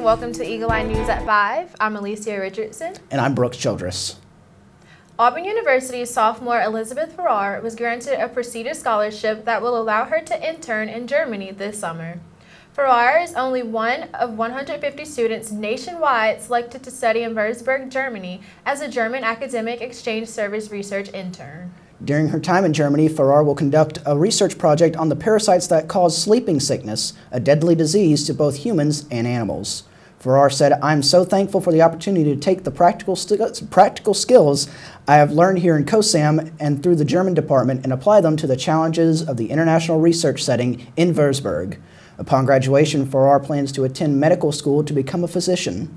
and welcome to Eagle Eye News at 5. I'm Alicia Richardson. And I'm Brooks Childress. Auburn University's sophomore Elizabeth Farrar was granted a prestigious scholarship that will allow her to intern in Germany this summer. Farrar is only one of 150 students nationwide selected to study in Würzburg, Germany as a German academic exchange service research intern. During her time in Germany, Farrar will conduct a research project on the parasites that cause sleeping sickness, a deadly disease to both humans and animals. Farrar said, "I'm so thankful for the opportunity to take the practical skills I have learned here in COSAM and through the German department and apply them to the challenges of the international research setting in Würzburg." Upon graduation, Farrar plans to attend medical school to become a physician.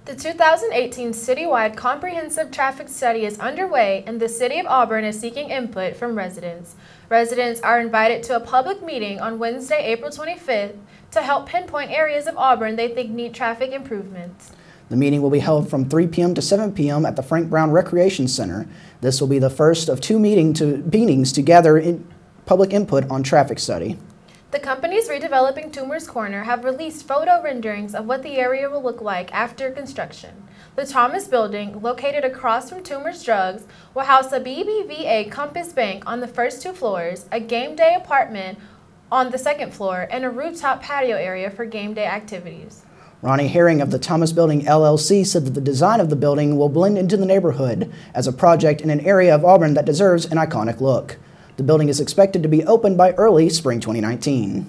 The 2018 citywide comprehensive traffic study is underway, and the City of Auburn is seeking input from residents. Residents are invited to a public meeting on Wednesday, April 25th, to help pinpoint areas of Auburn they think need traffic improvements. The meeting will be held from 3 p.m. to 7 p.m. at the Frank Brown Recreation Center. This will be the first of two meetings to gather public input on traffic study. The companies redeveloping Toomer's Corner have released photo renderings of what the area will look like after construction. The Thomas Building, located across from Toomer's Drugs, will house a BBVA Compass Bank on the first two floors, a game day apartment on the second floor, and a rooftop patio area for game day activities. Ronnie Herring of the Thomas Building LLC said that the design of the building will blend into the neighborhood as a project in an area of Auburn that deserves an iconic look. The building is expected to be opened by early spring 2019.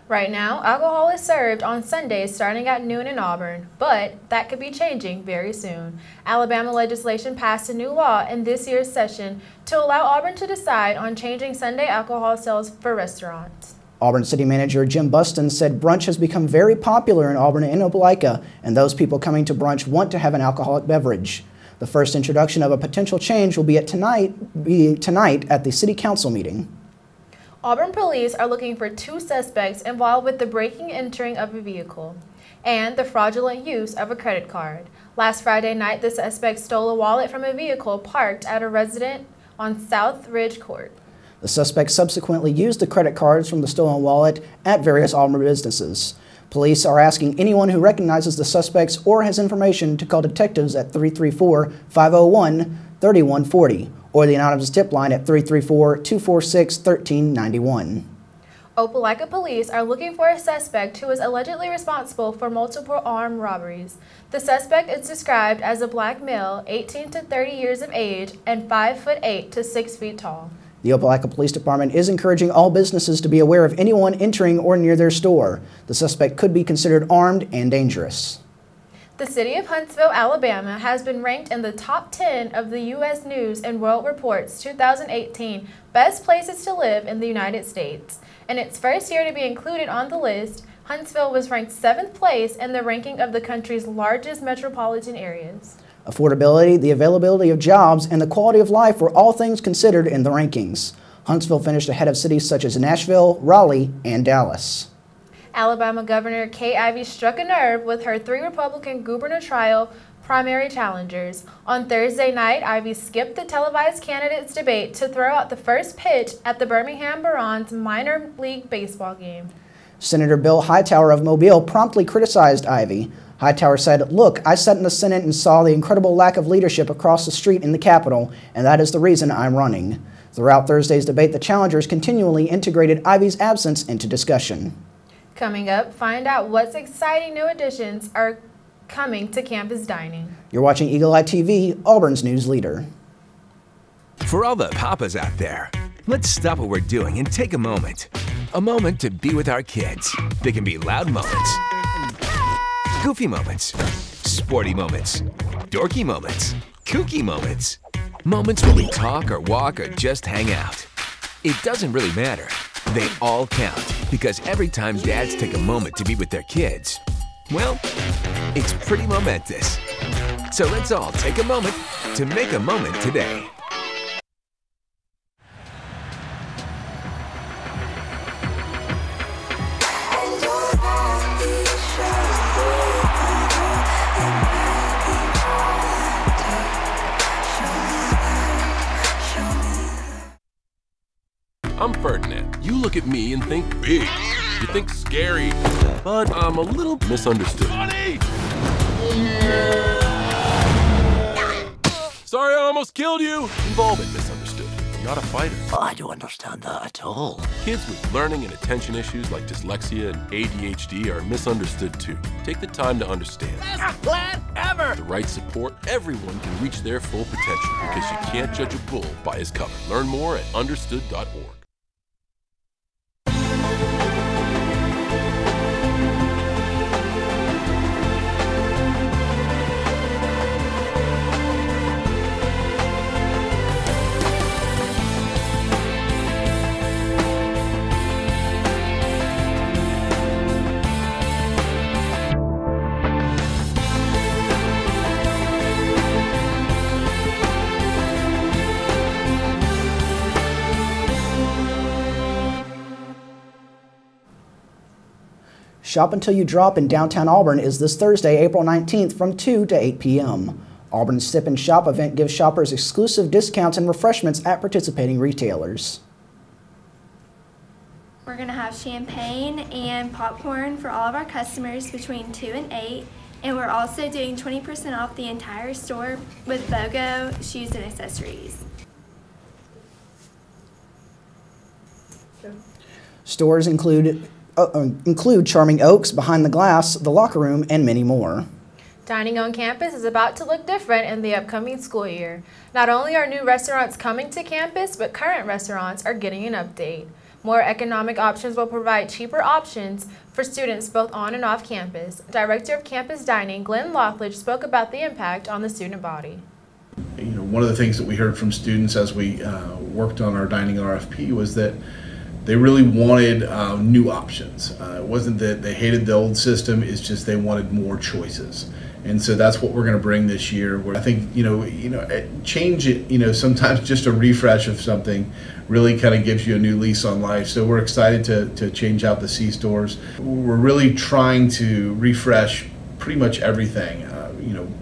Right now, alcohol is served on Sundays starting at noon in Auburn, but that could be changing very soon. Alabama legislation passed a new law in this year's session to allow Auburn to decide on changing Sunday alcohol sales for restaurants. Auburn City Manager Jim Buston said brunch has become very popular in Auburn and Opelika, and those people coming to brunch want to have an alcoholic beverage. The first introduction of a potential change will be tonight at the City Council meeting. Auburn police are looking for two suspects involved with the breaking and entering of a vehicle and the fraudulent use of a credit card. Last Friday night, the suspect stole a wallet from a vehicle parked at a residence on South Ridge Court. The suspect subsequently used the credit cards from the stolen wallet at various Auburn businesses. Police are asking anyone who recognizes the suspects or has information to call detectives at 334-501-3140 or the anonymous tip line at 334-246-1391. Opelika police are looking for a suspect who is allegedly responsible for multiple armed robberies. The suspect is described as a black male, 18 to 30 years of age, and 5'8" to 6 feet tall. The Opelika Police Department is encouraging all businesses to be aware of anyone entering or near their store. The suspect could be considered armed and dangerous. The city of Huntsville, Alabama has been ranked in the top 10 of the U.S. News and World Report's 2018 Best Places to Live in the United States. In its first year to be included on the list, Huntsville was ranked 7th place in the ranking of the country's largest metropolitan areas. Affordability, the availability of jobs, and the quality of life were all things considered in the rankings. Huntsville finished ahead of cities such as Nashville, Raleigh, and Dallas. Alabama Governor Kay Ivey struck a nerve with her 3 Republican gubernatorial primary challengers. On Thursday night, Ivey skipped the televised candidates debate to throw out the first pitch at the Birmingham Barons minor league baseball game. Senator Bill Hightower of Mobile promptly criticized Ivey. Hightower said, "Look, I sat in the Senate and saw the incredible lack of leadership across the street in the Capitol, and that is the reason I'm running." Throughout Thursday's debate, the challengers continually integrated Ivey's absence into discussion. Coming up, find out what exciting new additions are coming to campus dining. You're watching Eagle Eye TV, Auburn's news leader. For all the papas out there, let's stop what we're doing and take a moment. A moment to be with our kids. They can be loud moments, goofy moments, sporty moments, dorky moments, kooky moments. Moments where we talk or walk or just hang out. It doesn't really matter. They all count because every time dads take a moment to be with their kids, well, it's pretty momentous. So let's all take a moment to make a moment today. I'm Ferdinand. You look at me and think big. You think scary. But I'm a little misunderstood. Funny! Sorry, I almost killed you. Involvement misunderstood. You're not a fighter. I don't understand that at all. Kids with learning and attention issues like dyslexia and ADHD are misunderstood too. Take the time to understand. Best plan ever! The right support, everyone can reach their full potential because you can't judge a bull by his cover. Learn more at understood.org. Shop Until You Drop in downtown Auburn is this Thursday, April 19th from 2 to 8 p.m. Auburn's Sip and Shop event gives shoppers exclusive discounts and refreshments at participating retailers. We're going to have champagne and popcorn for all of our customers between 2 and 8. And we're also doing 20% off the entire store with BOGO shoes and accessories. Stores include Charming Oaks, Behind the Glass, The Locker Room, and many more. Dining on campus is about to look different in the upcoming school year. Not only are new restaurants coming to campus, but current restaurants are getting an update. More economic options will provide cheaper options for students both on and off campus. Director of Campus Dining, Glenn Lockledge, spoke about the impact on the student body. One of the things that we heard from students as we worked on our dining RFP was that they really wanted new options. It wasn't that they hated the old system, it's just they wanted more choices. And so that's what we're going to bring this year. Where I think, change it, sometimes just a refresh of something really kind of gives you a new lease on life. So we're excited to change out the C stores. We're really trying to refresh pretty much everything,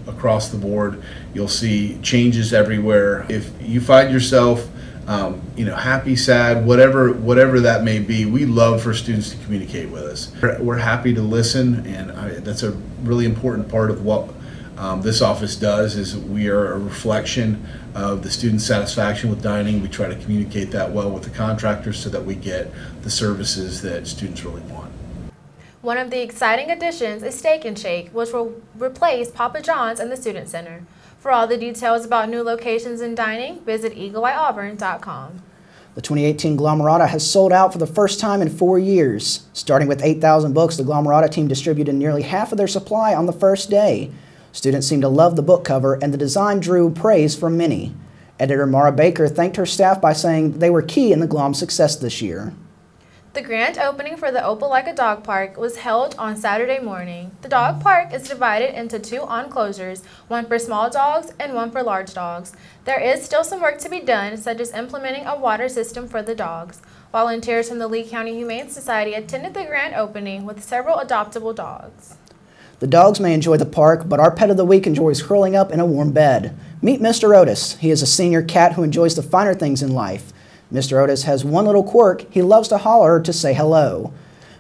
across the board. You'll see changes everywhere. If you find yourself happy, sad, whatever that may be, we love for students to communicate with us. We're happy to listen, and that's a really important part of what this office does. Is we are a reflection of the student satisfaction with dining. We try to communicate that well with the contractors so that we get the services that students really want. One of the exciting additions is Steak and Shake, which will replace Papa John's and the Student Center. For all the details about new locations and dining, visit eagleeyeauburn.com. The 2018 Glomerata has sold out for the first time in 4 years. Starting with 8,000 books, the Glomerata team distributed nearly half of their supply on the first day. Students seemed to love the book cover, and the design drew praise from many. Editor Mara Baker thanked her staff by saying they were key in the Glom's success this year. The grand opening for the Opelika Dog Park was held on Saturday morning. The dog park is divided into 2 enclosures, one for small dogs and one for large dogs. There is still some work to be done, such as implementing a water system for the dogs. Volunteers from the Lee County Humane Society attended the grand opening with several adoptable dogs. The dogs may enjoy the park, but our pet of the week enjoys curling up in a warm bed. Meet Mr. Otis. He is a senior cat who enjoys the finer things in life. Mr. Otis has one little quirk. He loves to holler to say hello.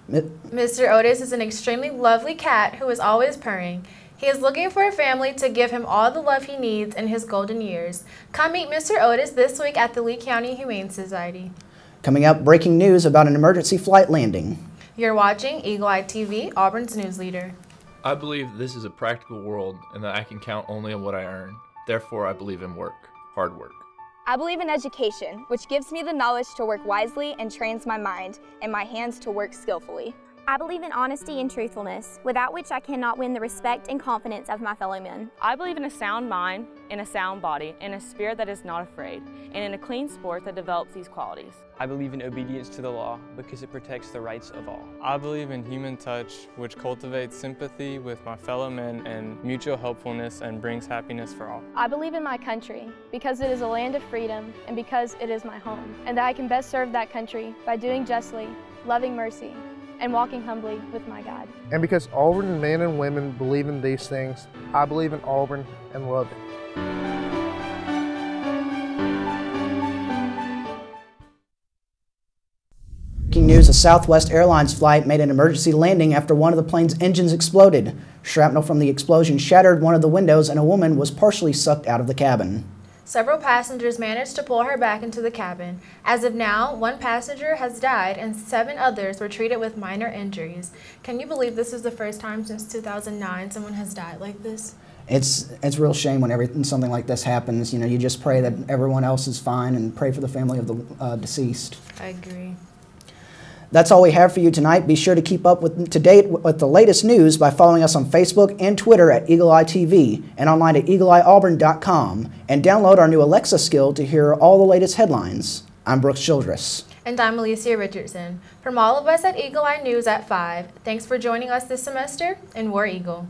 Mr. Otis is an extremely lovely cat who is always purring. He is looking for a family to give him all the love he needs in his golden years. Come meet Mr. Otis this week at the Lee County Humane Society. Coming up, breaking news about an emergency flight landing. You're watching Eagle Eye TV, Auburn's news leader. I believe this is a practical world and that I can count only on what I earn. Therefore, I believe in work, hard work. I believe in education, which gives me the knowledge to work wisely and trains my mind and my hands to work skillfully. I believe in honesty and truthfulness, without which I cannot win the respect and confidence of my fellow men. I believe in a sound mind, in a sound body, in a spirit that is not afraid, and in a clean sport that develops these qualities. I believe in obedience to the law because it protects the rights of all. I believe in human touch, which cultivates sympathy with my fellow men and mutual helpfulness and brings happiness for all. I believe in my country because it is a land of freedom and because it is my home, and that I can best serve that country by doing justly, loving mercy, and walking humbly with my God. And because Auburn men and women believe in these things, I believe in Auburn and love it. breaking news, a Southwest Airlines flight made an emergency landing after one of the plane's engines exploded. Shrapnel from the explosion shattered one of the windows and a woman was partially sucked out of the cabin. Several passengers managed to pull her back into the cabin. As of now, 1 passenger has died and 7 others were treated with minor injuries. Can you believe this is the first time since 2009 someone has died like this? It's a real shame when something like this happens. You know, you just pray that everyone else is fine and pray for the family of the deceased. I agree. That's all we have for you tonight. Be sure to keep up to date with the latest news by following us on Facebook and Twitter at Eagle Eye TV and online at eagleeyeauburn.com, and download our new Alexa skill to hear all the latest headlines. I'm Brooks Childress. And I'm Alicia Richardson. From all of us at Eagle Eye News at 5, thanks for joining us this semester, and War Eagle.